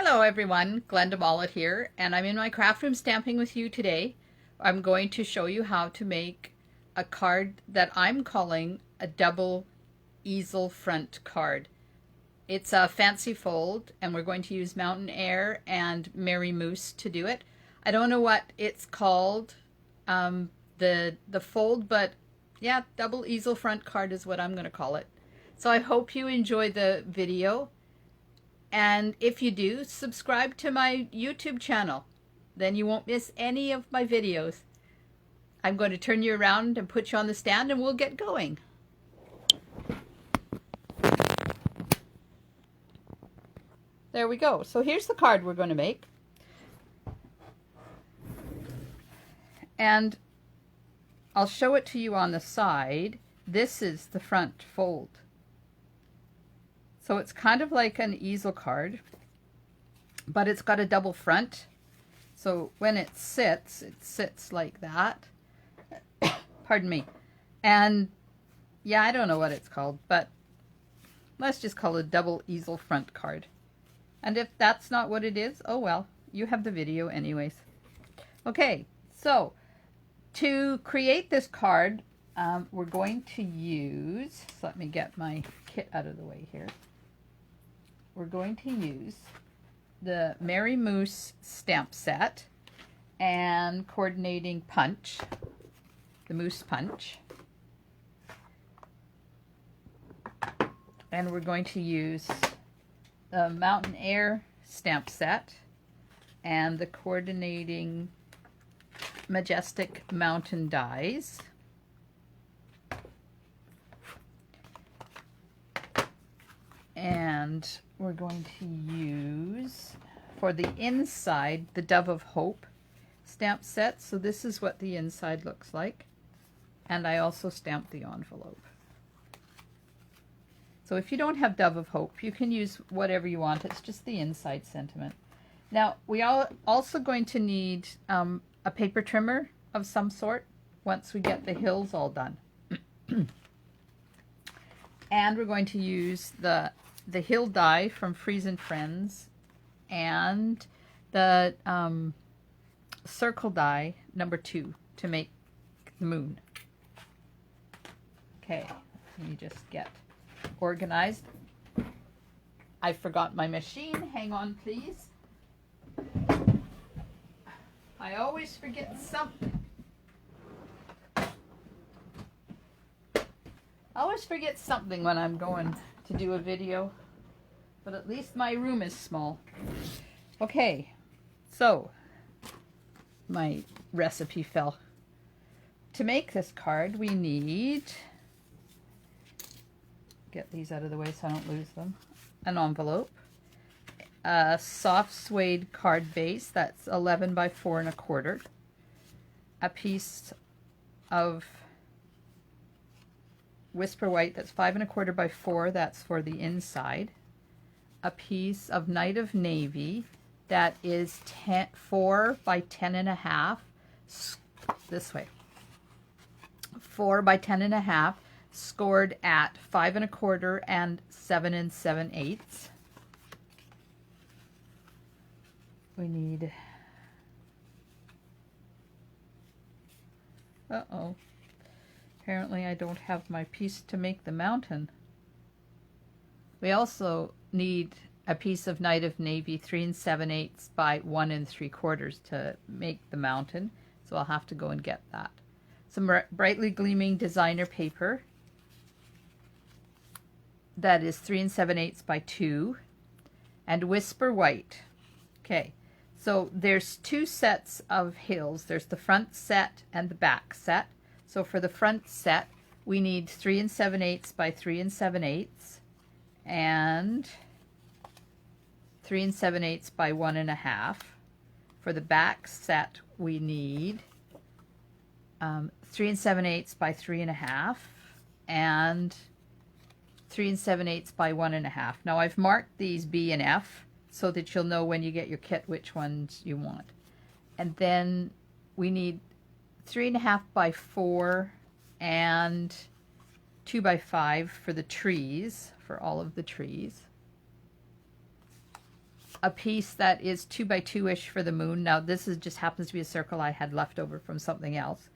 Hello everyone, Glenda Mollet here, and I'm in my craft room stamping with you today. I'm going to show you how to make a card that I'm calling a double easel front card. It's a fancy fold, and we're going to use Mountain Air and Mary Moose to do it. I don't know what it's called, the fold, but yeah, double easel front card is what I'm going to call it. So I hope you enjoy the video. And if you do, subscribe to my YouTube channel. Then you won't miss any of my videos. I'm going to turn you around and put you on the stand and we'll get going. There we go. So here's the card we're going to make. And I'll show it to you on the side. This is the front fold. So it's kind of like an easel card, but it's got a double front. So when it sits like that. Pardon me. And yeah, I don't know what it's called, but let's just call it a double easel front card. And if that's not what it is, oh well, you have the video anyways. Okay, so to create this card, we're going to use, so let me get my kit out of the way here. We're going to use the Mary Moose stamp set and coordinating punch, the Moose punch. And we're going to use the Mountain Air stamp set and the coordinating Majestic Mountain dies. And we're going to use, for the inside, the Dove of Hope stamp set. So this is what the inside looks like. And I also stamped the envelope. So if you don't have Dove of Hope, you can use whatever you want. It's just the inside sentiment. Now, we are also going to need a paper trimmer of some sort once we get the hills all done. And we're going to use the hill die from Freeze and Friends and the circle die number 2 to make the moon. Okay, let me just get organized. I forgot my machine. Hang on, please. I always forget something. I always forget something when I'm going to do a video, but at least my room is small. Okay, so my recipe fell. To make this card, we need, get these out of the way so I don't lose them, an envelope, a soft suede card base that's 11 by 4 1/4, a piece of Whisper White that's 5 1/4 by 4, that's for the inside, a piece of Night of Navy that is 4 by 10 1/2, this way, 4 by 10 1/2, scored at 5 1/4 and 7 7/8. We need, apparently I don't have my piece to make the mountain. We also need a piece of Night of Navy 3 7/8 by 1 3/4 to make the mountain, so I'll have to go and get that. Some brightly gleaming designer paper that is 3 7/8 by 2, and Whisper White. Okay, so there's 2 sets of hills. There's the front set and the back set. So for the front set, we need 3 7/8 by 3 7/8 and 3 7/8 by 1 1/2. For the back set, we need 3 7/8 by 3 1/2 and 3 7/8 by 1 1/2. Now I've marked these B and F so that you'll know when you get your kit which ones you want. And then we need 3 1/2 by 4 and 2 by 5 for the trees, for all of the trees. a piece that is 2 by 2-ish for the moon. Now this is just happens to be a circle I had left over from something else.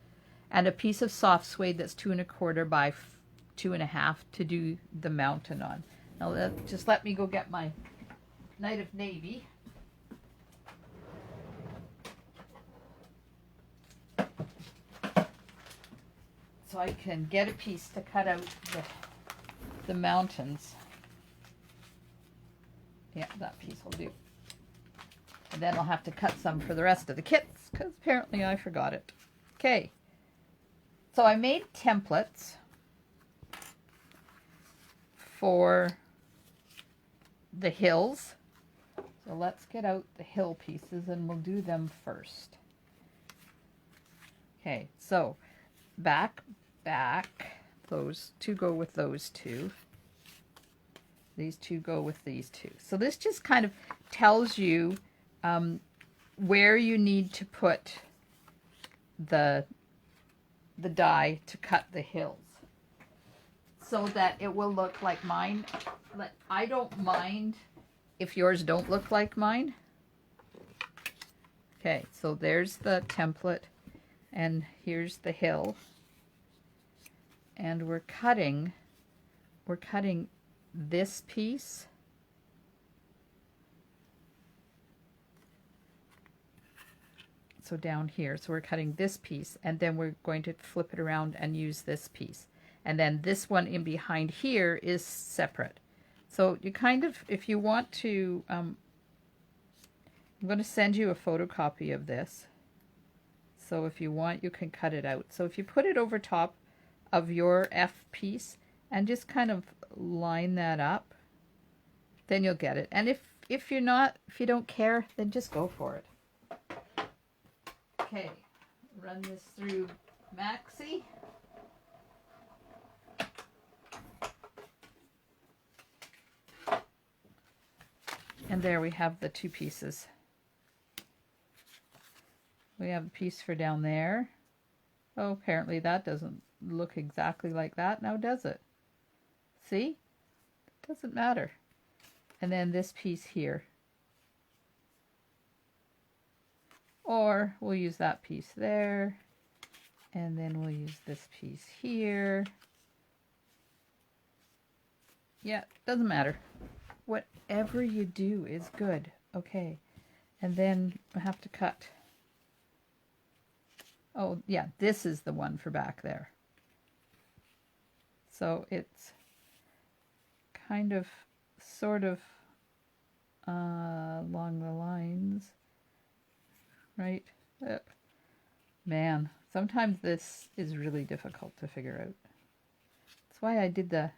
And a piece of soft suede that's 2 1/4 by 2 1/2 to do the mountain on. Now just let me go get my Night of Navy. So I can get a piece to cut out the mountains. Yeah, that piece will do. And then I'll have to cut some for the rest of the kits, because apparently I forgot it. Okay. So I made templates for the hills. So let's get out the hill pieces and we'll do them first. Okay, so back, those two go with those two. These two go with these two. So this just kind of tells you where you need to put the die to cut the hills, so that it will look like mine. I don't mind if yours don't look like mine. Okay, so there's the template, and here's the hill, and we're cutting this piece. So down here, so we're cutting this piece, and then we're going to flip it around and use this piece. And then this one in behind here is separate. So you kind of, if you want to, I'm going to send you a photocopy of this. So if you want, you can cut it out. So if you put it over top of your F piece and just kind of line that up, then you'll get it. And if you don't care, then just go for it. Okay, run this through Maxi. And there we have the two pieces. We have a piece for down there. Oh, apparently that doesn't look exactly like that now, does it? See? It doesn't matter. And then this piece here. Or we'll use that piece there. And then we'll use this piece here. Yeah, doesn't matter. Whatever you do is good. Okay. And then I have to cut. Oh, yeah, this is the one for back there. So it's kind of, sort of along the lines, right? Man, sometimes this is really difficult to figure out. That's why I did the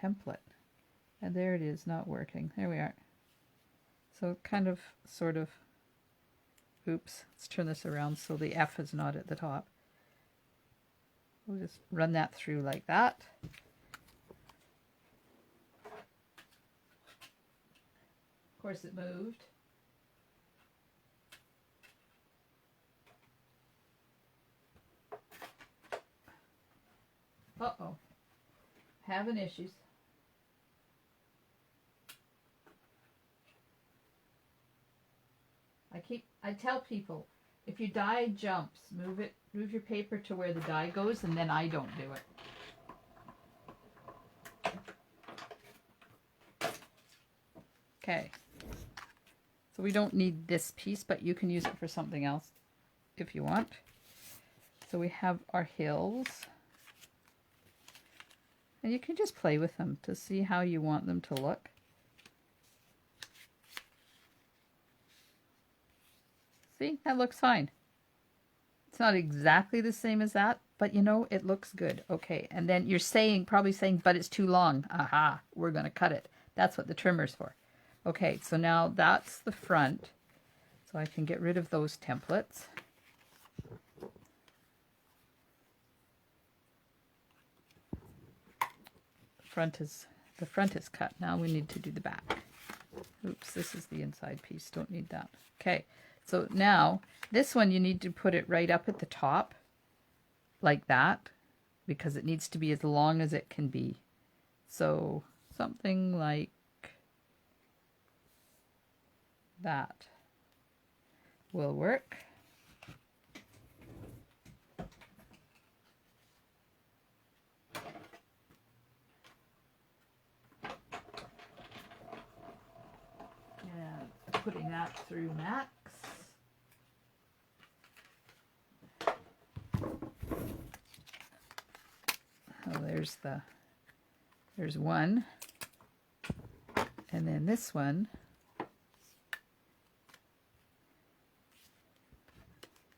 template. And there it is, not working. There we are. So kind of, sort of, oops, let's turn this around so the F is not at the top. We'll just run that through like that. Of course it moved. Uh-oh. Having issues. I tell people, if your die jumps, move your paper to where the die goes, and then I don't do it. Okay. So we don't need this piece, but you can use it for something else if you want. So we have our hills. And you can just play with them to see how you want them to look. See, that looks fine. It's not exactly the same as that, but you know, it looks good. Okay, and then you're probably saying, but it's too long. Aha, we're going to cut it. That's what the trimmer's for. Okay, so now that's the front. So I can get rid of those templates. The front is cut. Now we need to do the back. Oops, this is the inside piece. Don't need that. Okay. So now, this one you need to put it right up at the top, like that, because it needs to be as long as it can be. So, something like that will work. And putting that through Max. Oh, there's one. And then this one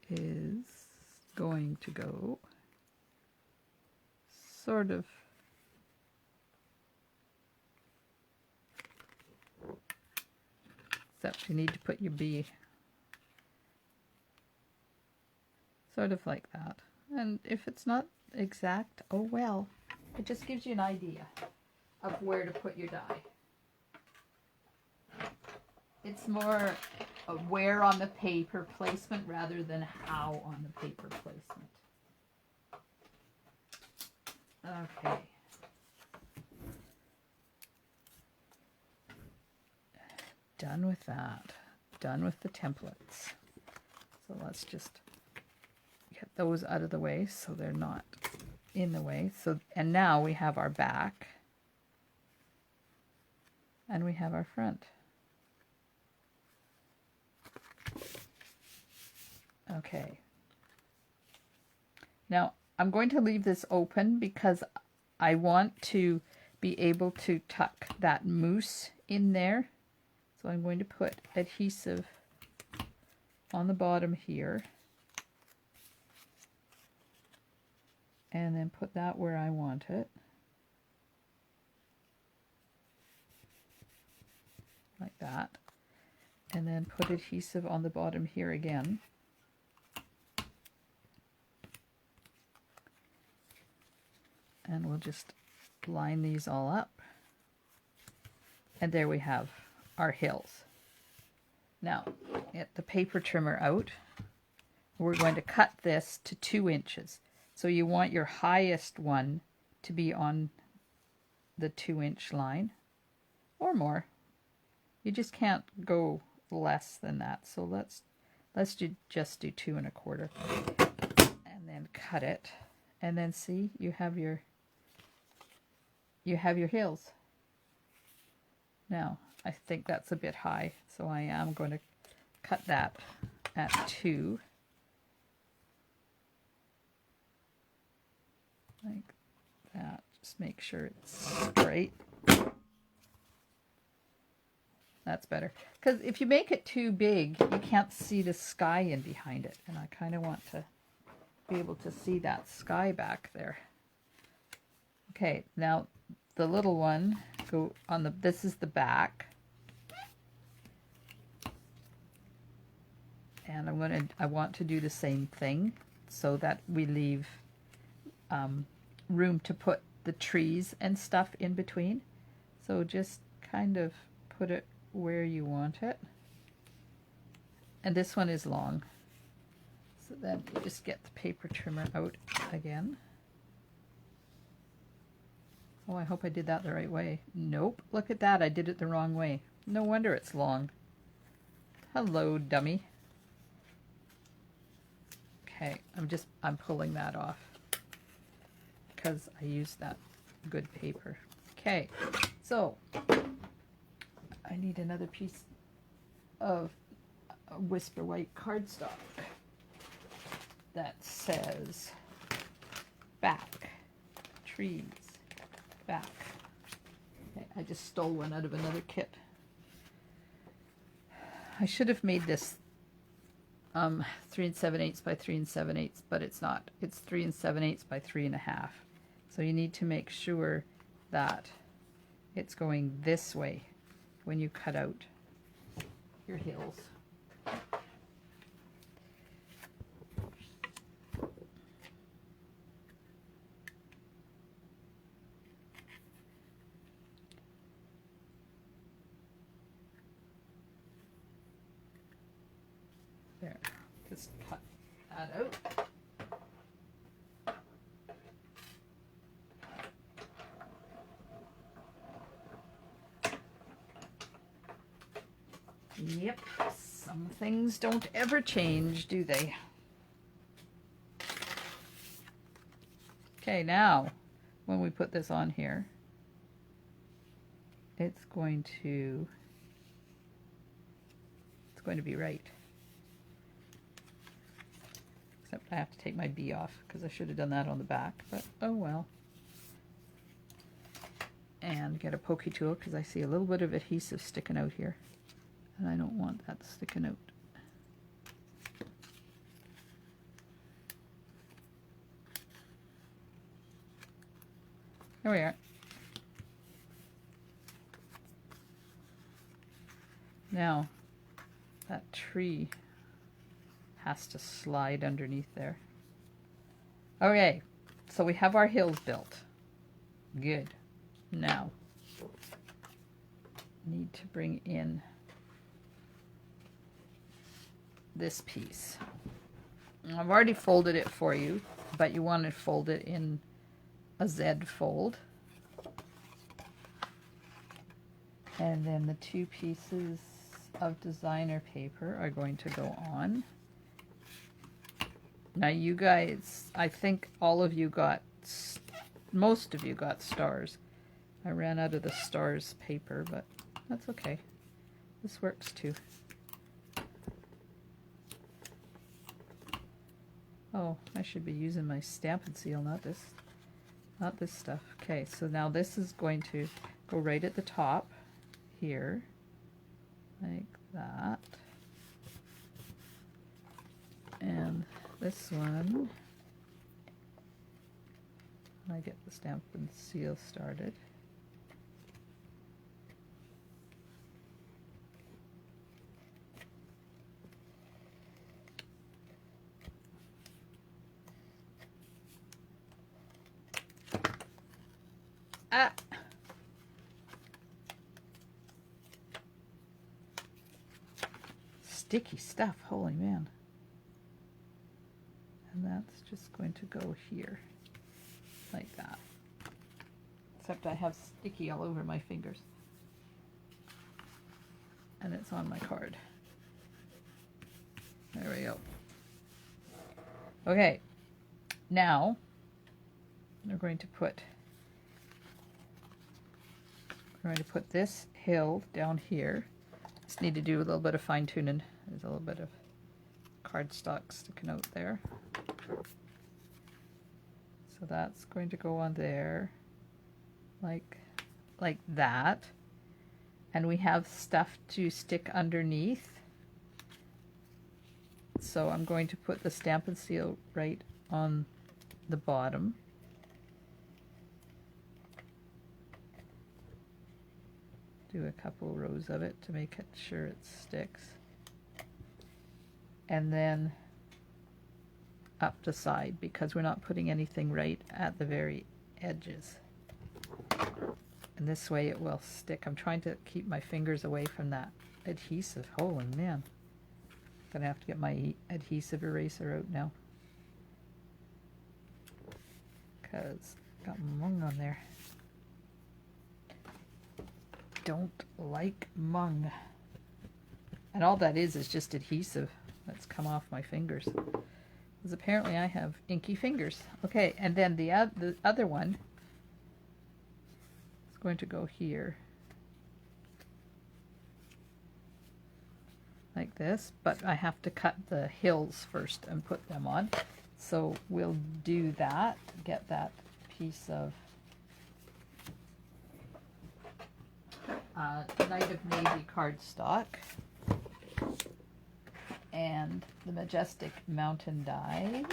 is going to go sort of except you need to put your bee sort of like that. And if it's not exact, oh well. It just gives you an idea of where to put your die. It's more a where on the paper placement rather than how on the paper placement. Okay. Done with that. Done with the templates. So let's just get those out of the way so they're not in the way. So, and now we have our back and we have our front. Okay. Now I'm going to leave this open because I want to be able to tuck that mousse in there. So I'm going to put adhesive on the bottom here. And then put that where I want it. Like that. And then put adhesive on the bottom here again. And we'll just line these all up. And there we have our hills. Now, get the paper trimmer out. We're going to cut this to 2 inches. So you want your highest one to be on the 2-inch line or more. You just can't go less than that. So let's just do 2 1/4 and then cut it. And then see, you have your hills. Now, I think that's a bit high, so I am going to cut that at 2. Like that. Just make sure it's straight. That's better. Because if you make it too big, you can't see the sky in behind it. And I kind of want to be able to see that sky back there. Okay, now the little one, go on the, this is the back. And I want to do the same thing so that we leave room to put the trees and stuff in between. So just kind of put it where you want it. And this one is long. So then you just get the paper trimmer out again. Oh, I hope I did that the right way. Nope, look at that, I did it the wrong way. No wonder it's long. Hello, dummy. Okay, I'm pulling that off because I used that good paper. Okay, so I need another piece of Whisper White cardstock that says back, trees, back. Okay, I just stole one out of another kit. I should have made this 3 7/8 by 3 7/8, but it's not. It's 3 7/8 by 3 1/2. So you need to make sure that it's going this way when you cut out your hills. There, just cut that out. Yep, some things don't ever change, do they? Okay, now when we put this on here, it's going to be right. Except I have to take my B off because I should have done that on the back, but oh well. And get a pokey tool because I see a little bit of adhesive sticking out here, and I don't want that sticking out. There we are. Now, that tree has to slide underneath there. Okay, so we have our hills built. Good. Now, need to bring in this piece. I've already folded it for you, but you want to fold it in a Z fold. And then the two pieces of designer paper are going to go on. Now you guys, I think all of you got, most of you got stars. I ran out of the stars paper, but that's okay. This works too. Oh, I should be using my Stampin' Seal, not this stuff. Okay, so now this is going to go right at the top here, like that. And this one, I get the Stampin' Seal started. Ah! Sticky stuff, holy man. And that's just going to go here, like that. Except I have sticky all over my fingers. And it's on my card. There we go. Okay, now we're going to put this hill down here. Just need to do a little bit of fine tuning. There's a little bit of cardstock sticking out there. So that's going to go on there like that. And we have stuff to stick underneath. So I'm going to put the Stampin' Seal right on the bottom. Do a couple rows of it to make it sure it sticks. And then up the side, because we're not putting anything right at the very edges. And this way it will stick. I'm trying to keep my fingers away from that adhesive. Holy man. I'm gonna have to get my adhesive eraser out now, because got mung on there. Don't like mung. And all that is just adhesive that's come off my fingers. Because apparently I have inky fingers. Okay, and then the other one is going to go here. Like this, but I have to cut the hills first and put them on. So we'll do that, get that piece of Night of Navy cardstock and the Majestic Mountain dies.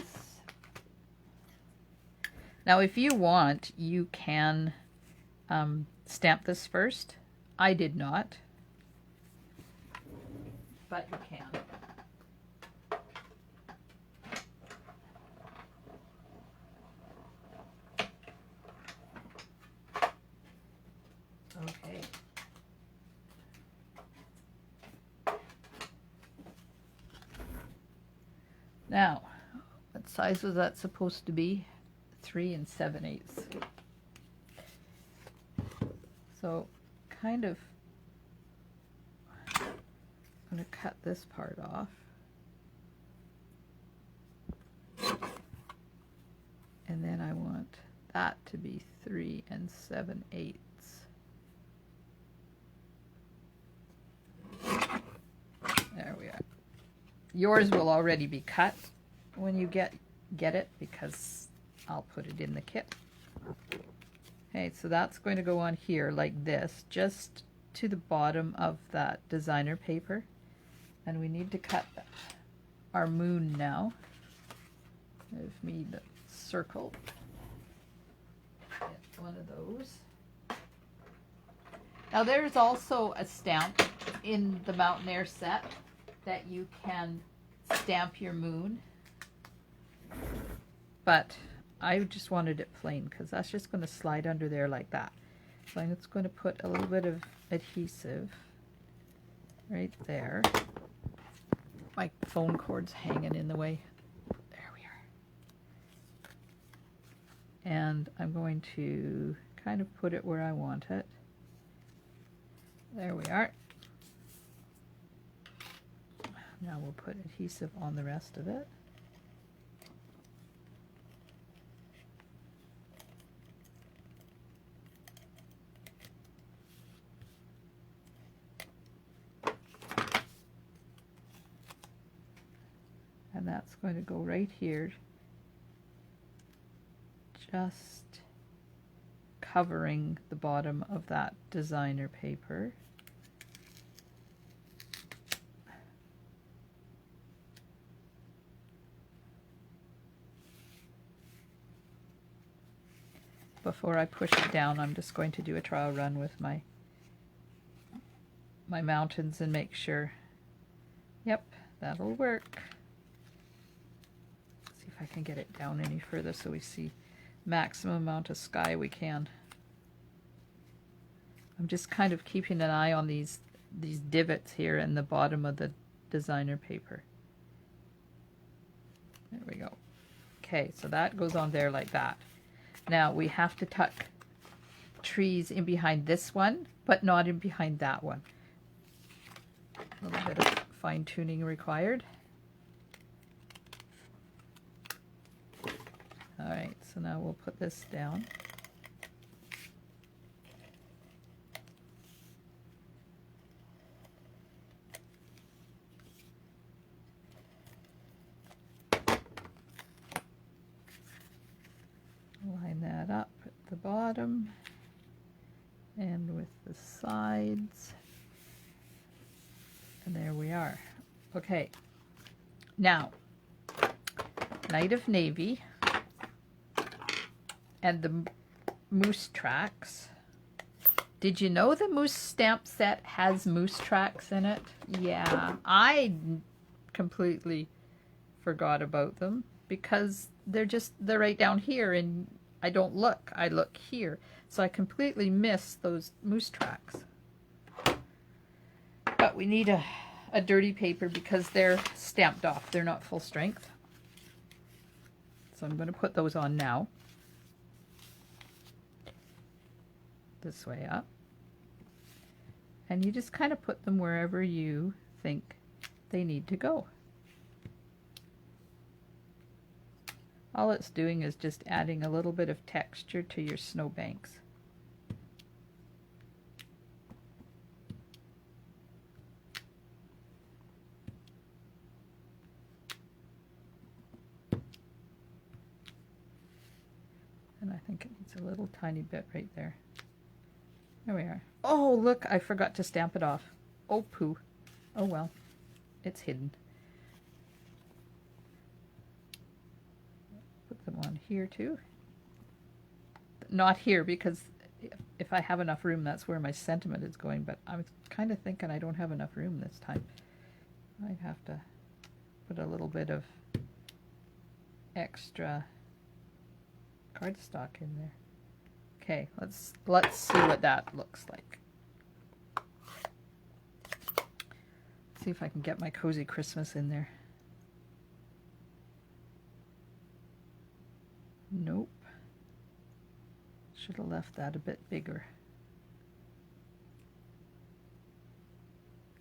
Now if you want, you can stamp this first. I did not, but you can. Okay. Now, what size was that supposed to be? 3 7/8. So, kind of going to cut this part off. And then I want that to be 3 7/8. There we are. Yours will already be cut when you get it, because I'll put it in the kit. Okay, so that's going to go on here like this, just to the bottom of that designer paper. And we need to cut our moon now. Give me the circle. Get one of those. Now there's also a stamp in the Mountain Air set that you can stamp your moon. But I just wanted it plain because that's just going to slide under there like that. So I'm just going to put a little bit of adhesive right there. My phone cord's hanging in the way. There we are. And I'm going to kind of put it where I want it. There we are. Now we'll put adhesive on the rest of it. And that's going to go right here, just covering the bottom of that designer paper. Before I push it down, I'm just going to do a trial run with my mountains and make sure, yep, that'll work. See if I can get it down any further so we see maximum amount of sky we can. I'm just kind of keeping an eye on these divots here in the bottom of the designer paper. There we go. Okay, so that goes on there like that. Now we have to tuck trees in behind this one, but not in behind that one. A little bit of fine tuning required. All right, so now we'll put this down. Line that up at the bottom and with the sides. And there we are. Okay, now, Night of Navy and the moose tracks. Did you know the moose stamp set has moose tracks in it? Yeah, I completely forgot about them because they're right down here and I don't look. I look here. So I completely missed those moose tracks. But we need a dirty paper because they're stamped off. They're not full strength. So I'm going to put those on now. This way up. And you just kind of put them wherever you think they need to go. All it's doing is just adding a little bit of texture to your snowbanks. And I think it needs a little tiny bit right there. There we are. Oh, look, I forgot to stamp it off. Oh, poo. Oh, well, it's hidden. Put them on here, too. Not here, because if I have enough room, that's where my sentiment is going, but I was kind of thinking I don't have enough room this time. I'd have to put a little bit of extra cardstock in there. Okay, let's see what that looks like. See if I can get my cozy Christmas in there. Nope. Should have left that a bit bigger.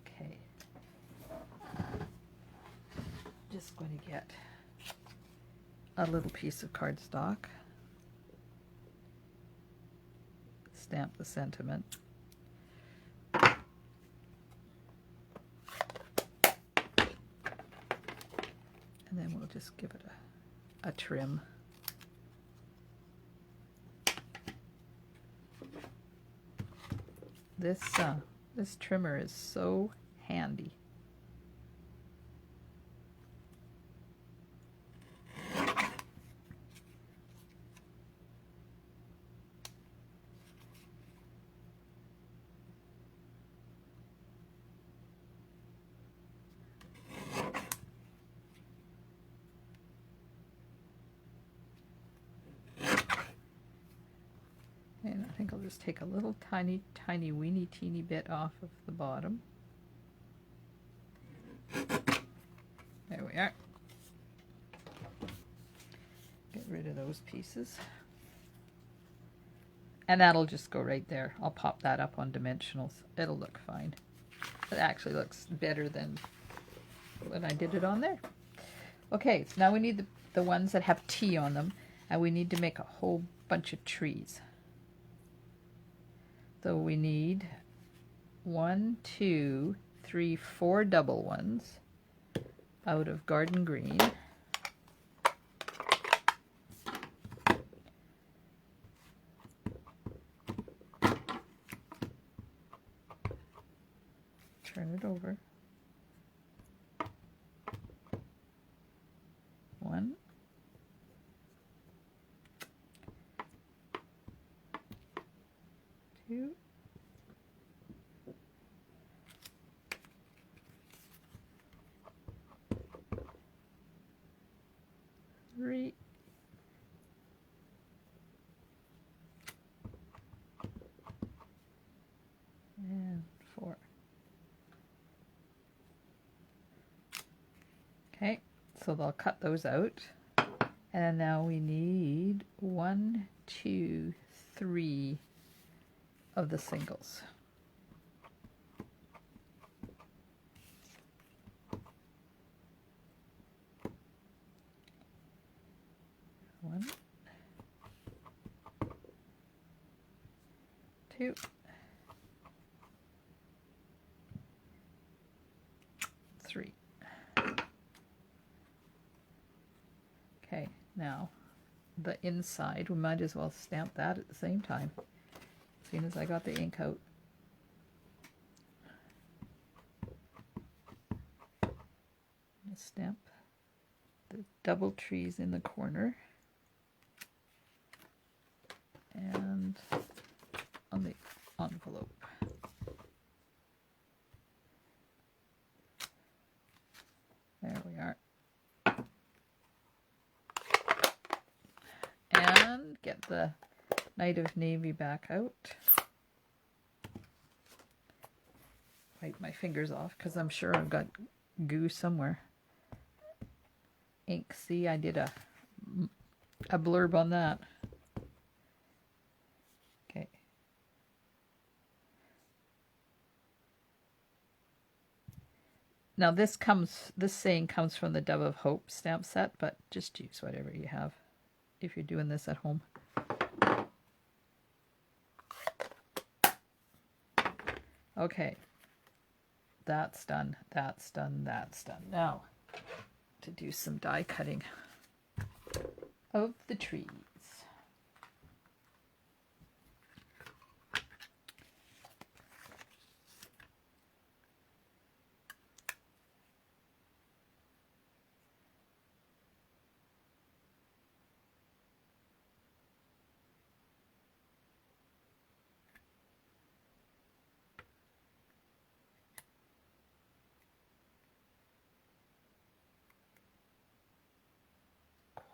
Okay. going to get a little piece of cardstock, stamp the sentiment, and then we'll just give it a trim. This trimmer is so handy. And I think I'll just take a little tiny, weeny, teeny bit off of the bottom. There we are. Get rid of those pieces. And that'll just go right there. I'll pop that up on dimensionals. It'll look fine. It actually looks better than when I did it on there. Okay, so now we need the ones that have T on them, and we need to make a whole bunch of trees. So we need 1, 2, 3, 4 double ones out of garden green. Turn it over. 1. 2. 3. And 4. Okay, so they'll cut those out. And now we need 1, 2, 3 of the singles. One, 2, 3. Okay, now the inside, we might as well stamp that at the same time, as soon as I got the ink out. Stamp the double trees in the corner and on the envelope. There we are. And get the Night of Navy back out. Wipe my fingers off because I'm sure I've got goo somewhere. Ink, see, I did a blurb on that. Okay. Now this saying comes from the Dove of Hope stamp set, but just use whatever you have if you're doing this at home. Okay. That's done, that's done, that's done. Now, to do some die cutting of the trees.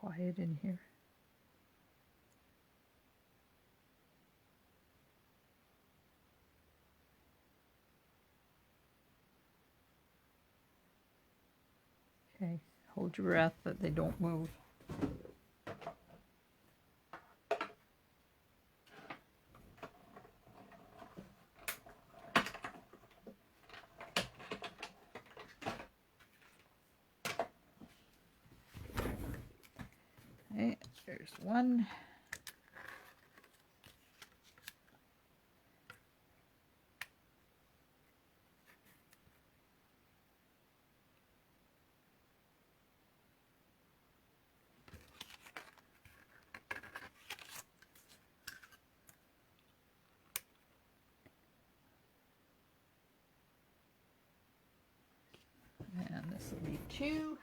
Quiet in here. Okay, hold your breath that they don't move. There's one. And this will be 2.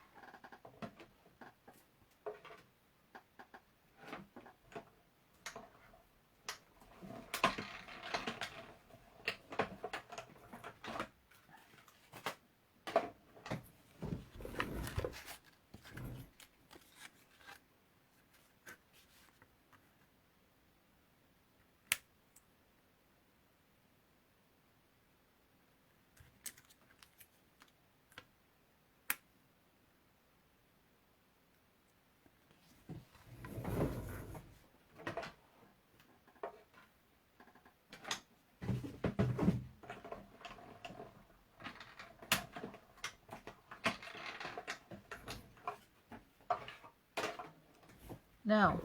Now,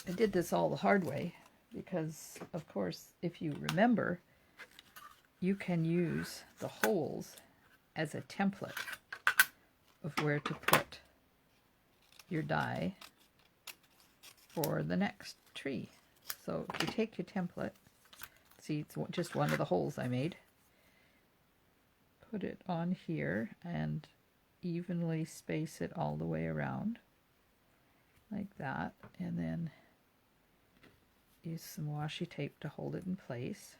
I did this all the hard way because, of course, if you remember, you can use the holes as a template of where to put your die for the next tree. So if you take your template, see, it's just one of the holes I made, put it on here and evenly space it all the way around like that, and then use some washi tape to hold it in place.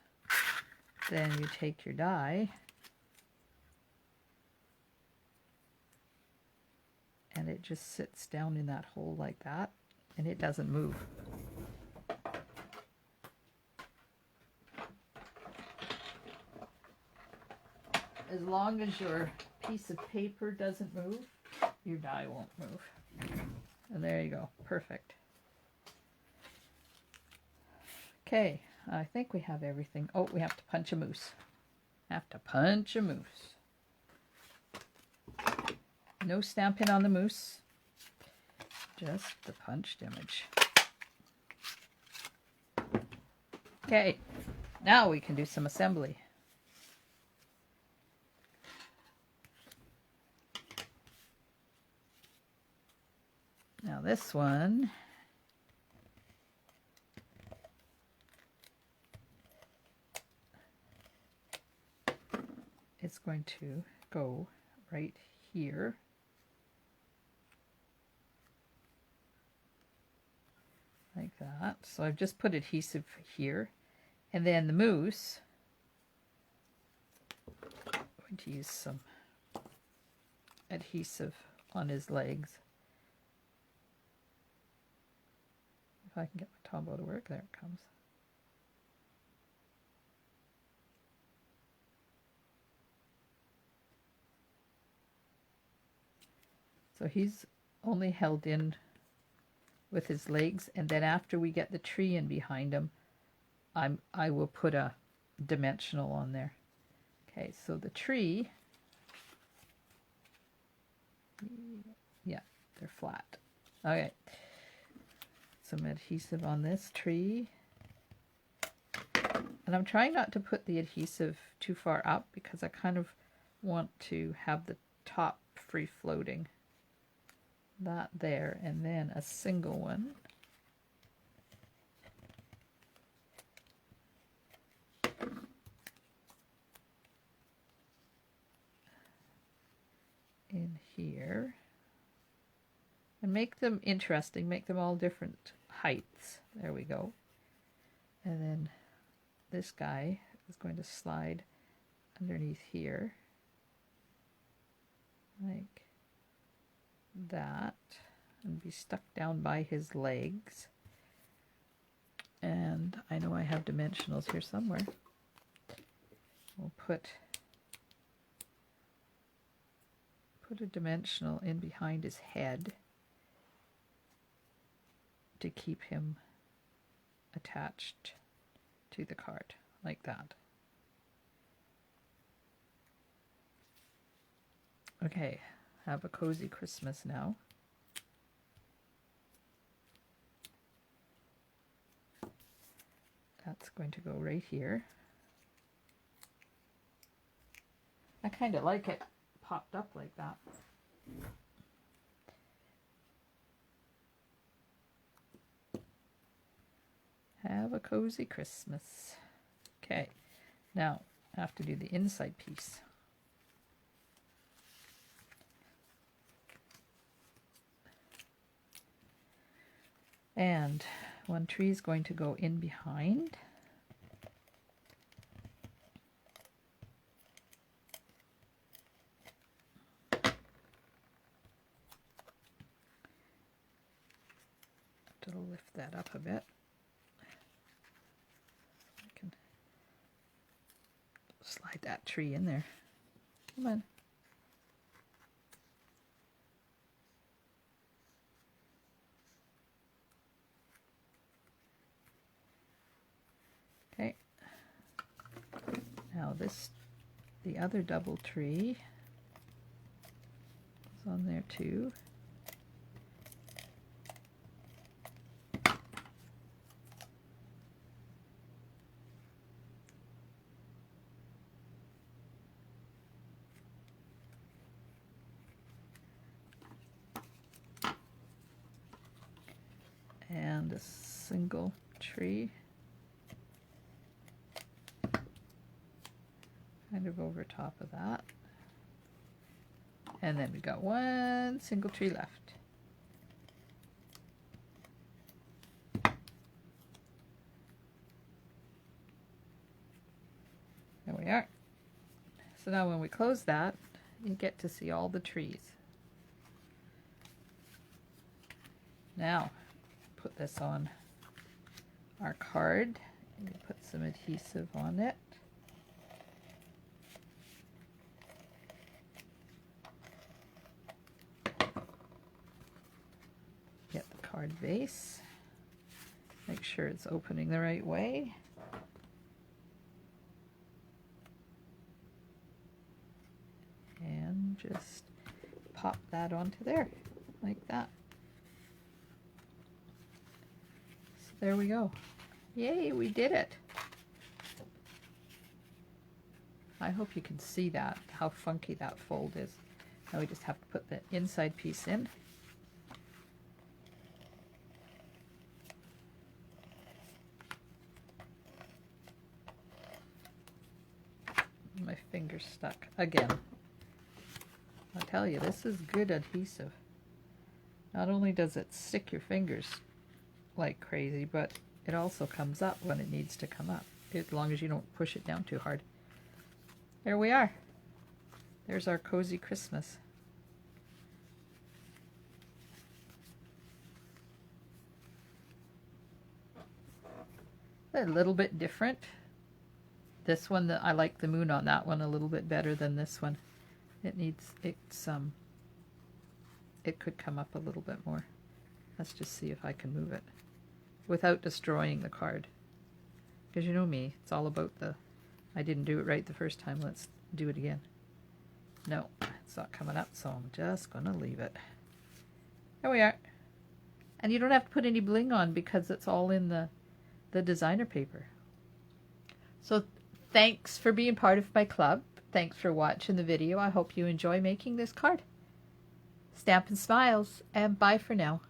Then you take your die and it just sits down in that hole like that, and it doesn't move. As long as your piece of paper doesn't move, your die won't move. And there you go. Perfect. Okay, I think we have everything. Oh, we have to punch a moose. Have to punch a moose. No stamping on the moose. Just the punched image. Okay, now we can do some assembly. Now this one is going to go right here. Like that. So I've just put adhesive here. And then the moose, I'm going to use some adhesive on his legs. If I can get my Tombow to work, there it comes. So he's only held in with his legs, and then after we get the tree in behind him, I will put a dimensional on there. Okay, so the tree, yeah, they're flat. Okay. Some adhesive on this tree, and I'm trying not to put the adhesive too far up because I kind of want to have the top free floating. That there, and then a single one in here, and make them interesting, make them all different heights. There we go. And then this guy is going to slide underneath here like that and be stuck down by his legs. And I know I have dimensionals here somewhere. We'll put a dimensional in behind his head to keep him attached to the card, like that. Okay, have a cozy Christmas now. going to go right here. I kind of like it popped up like that. Have a cozy Christmas. Okay, now I have to do the inside piece. And one tree is going to go in behind. To lift that up a bit. I can slide that tree in there. Come on. Okay. Now the other double tree is on there too. And a single tree kind of over top of that. And then we got one single tree left. There we are. So now when we close that, you get to see all the trees. Now, put this on our card and put some adhesive on it. Get the card base. Make sure it's opening the right way. And just pop that onto there, like that. So there we go. Yay, we did it. I hope you can see that, how funky that fold is. Now we just have to put the inside piece in. My finger's stuck again. I'll tell you, this is good adhesive. Not only does it stick your fingers like crazy, but it also comes up when it needs to come up, as long as you don't push it down too hard. There we are. There's our cozy Christmas. A little bit different. This one, I like the moon on that one a little bit better than this one. It could come up a little bit more. Let's just see if I can move it without destroying the card. Because you know me, it's all about I didn't do it right the first time, let's do it again. No, it's not coming up, so I'm just gonna leave it. There we are. And you don't have to put any bling on because it's all in the designer paper. So thanks for being part of my club. Thanks for watching the video. I hope you enjoy making this card. Stampin' Smiles, and bye for now.